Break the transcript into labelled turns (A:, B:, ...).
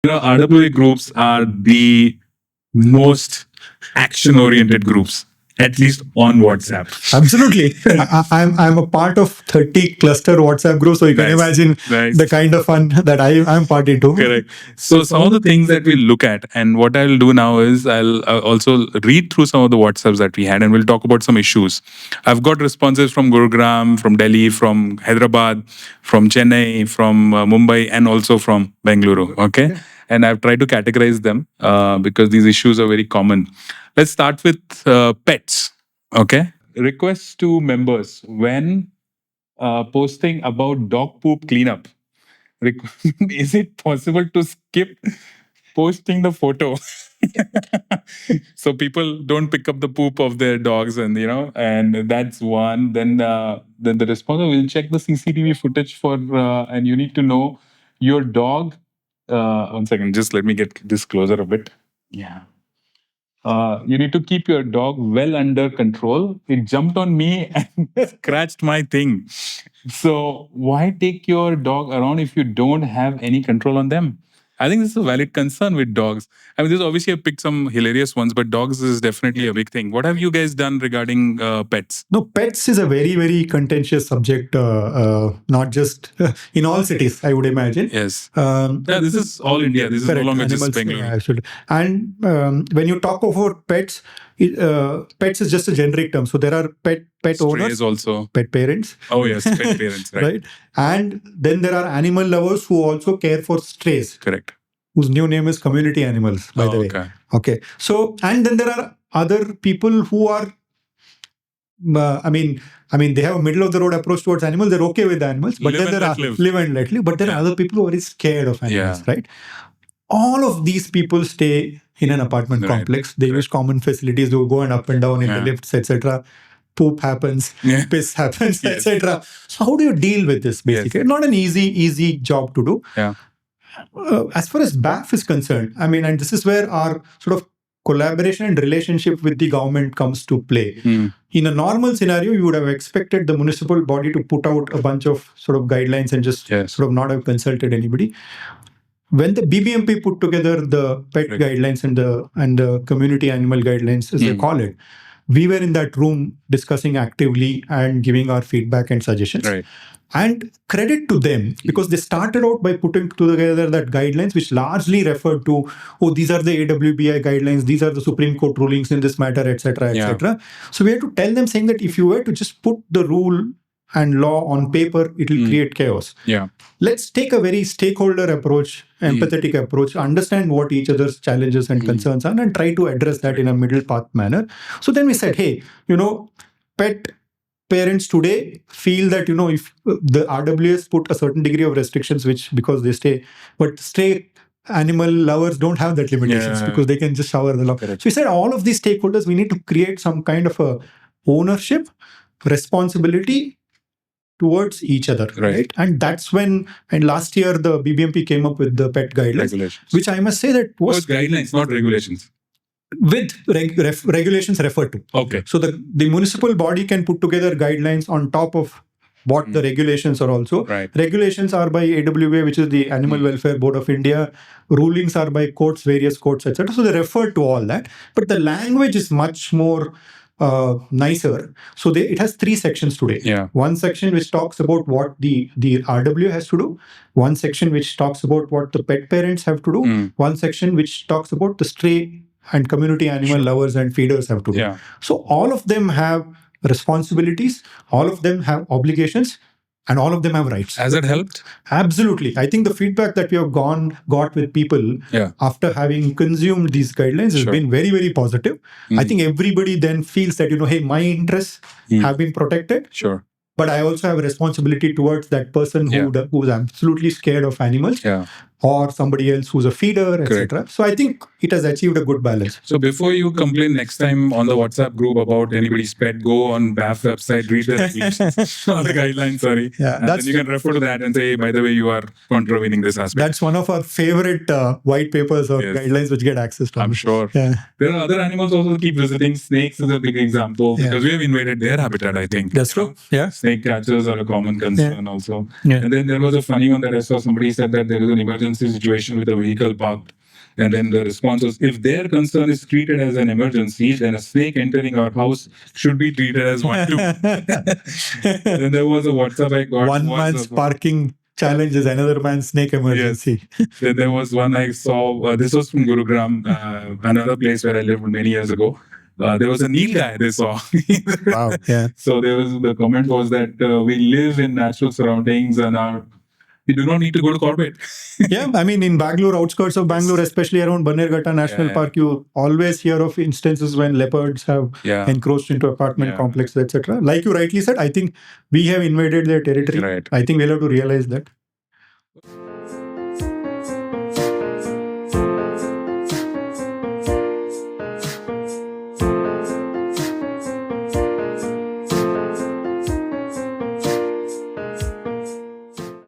A: RWA groups are the most action-oriented groups, at least on WhatsApp.
B: Absolutely. I'm a part of 30 cluster WhatsApp groups, so you can imagine the kind of fun that I'm party to.
A: Correct. So some of the things that we look at, and what I'll do now is I'll also read through some of the WhatsApps that we had, and we'll talk about some issues. I've got responses from Gurugram, from Delhi, from Hyderabad, from Chennai, from Mumbai, and also from Bengaluru. Okay. And I've tried to categorize them because these issues are very common. Let's start with pets. Okay. Requests to members when posting about dog poop cleanup. Is it possible to skip posting the photo? So people don't pick up the poop of their dogs, and and that's one. Then the responder will check the CCTV footage for, and you need to know your dog. 1 second, just let me get this closer a bit. Yeah. You need to keep your dog well under control. It jumped on me and scratched my thing. So why take your dog around if you don't have any control on them? I think this is a valid concern with dogs. I mean, this obviously I picked some hilarious ones, but dogs is definitely a big thing. What have you guys done regarding pets?
B: No, pets is a very, very contentious subject, not just in all cities, I would imagine.
A: Yes. This is all India. This is no longer just Bengaluru.
B: And when you talk about pets, pets is just a generic term. So there are pet owners,
A: also
B: pet parents.
A: Oh yes, pet parents, right?
B: And then there are animal lovers who also care for strays.
A: Correct.
B: Whose new name is community animals, by the way. Okay. So, and then there are other people who are, I mean, they have a middle of the road approach towards animals. They're okay with the animals, but then there are live and let live. But there are other people who are very scared of animals, right? All of these people stay in an apartment complex. They use common facilities. They go and up and down in the lifts, etc. Poop happens, piss happens, etc. So how do you deal with this? Basically, not an easy job to do.
A: Yeah.
B: As far as BAF is concerned, I mean, and this is where our sort of collaboration and relationship with the government comes to play. In a normal scenario, you would have expected the municipal body to put out a bunch of sort of guidelines and just sort of not have consulted anybody. When the BBMP put together the pet guidelines and the community animal guidelines, as they call it, we were in that room discussing actively and giving our feedback and suggestions.
A: Right.
B: And credit to them, because they started out by putting together that guidelines, which largely referred to, these are the AWBI guidelines, these are the Supreme Court rulings in this matter, etc., etc. So we had to tell them, saying that if you were to just put the rule and law on paper, it will create chaos.
A: Yeah.
B: Let's take a very stakeholder approach, empathetic approach, understand what each other's challenges and concerns are, and try to address that in a middle path manner. So then we said, hey, pet parents today feel that, if the RWAs put a certain degree of restrictions, which because they stray animal lovers don't have that limitations because they can just shower the law. So we said all of these stakeholders, we need to create some kind of a ownership, responsibility towards each other, right? And that's when, and last year the BBMP came up with the pet guidelines, which I must say that was
A: guidelines, not regulations.
B: With regulations referred to.
A: Okay.
B: So the municipal body can put together guidelines on top of what the regulations are also.
A: Right.
B: Regulations are by AWA, which is the Animal Welfare Board of India. Rulings are by courts, various courts, etc. So they refer to all that. But the language is much more nicer. So it has 3 sections today.
A: Yeah.
B: One section which talks about what the RWA has to do. One section which talks about what the pet parents have to do. One section which talks about the stray and community animal lovers and feeders have to do.
A: Yeah.
B: So all of them have responsibilities, all of them have obligations, and all of them have rights.
A: Has it helped?
B: Absolutely. I think the feedback that we have got with people after having consumed these guidelines has been very, very positive. I think everybody then feels that, hey, my interests have been protected.
A: Sure.
B: But I also have a responsibility towards that person who's absolutely scared of animals. Or somebody else who's a feeder, etc. So I think it has achieved a good balance.
A: So before you complain next time on the WhatsApp group about anybody's pet, go on BAF website, read the guidelines, and then you can refer to that and say, hey, by the way, you are contravening this aspect.
B: That's one of our favorite white papers or guidelines which get access to.
A: I'm sure. Yeah. There are other animals also keep visiting. Snakes is a big example because we have invaded their habitat, I think.
B: That's true. Yeah.
A: Snake catchers are a common concern also. Yeah. And then there was a funny one that I saw. Somebody said that there is an emergency emergency situation with a vehicle parked. And then the response was, if their concern is treated as an emergency, then a snake entering our house should be treated as one too. Then there was a WhatsApp I got.
B: One man's parking challenge is another man's snake emergency.
A: Then there was one I saw. This was from Gurugram, another place where I lived many years ago. There was a Neel guy they saw.
B: Wow. Yeah.
A: So the comment was that we live in natural surroundings and we do not need to go to corporate.
B: Yeah, I mean, in Bangalore, outskirts of Bangalore, especially around Bannerghatta National Park, you always hear of instances when leopards have encroached into apartment complexes, etc. Like you rightly said, I think we have invaded their territory.
A: Right.
B: I think we'll have to realize that.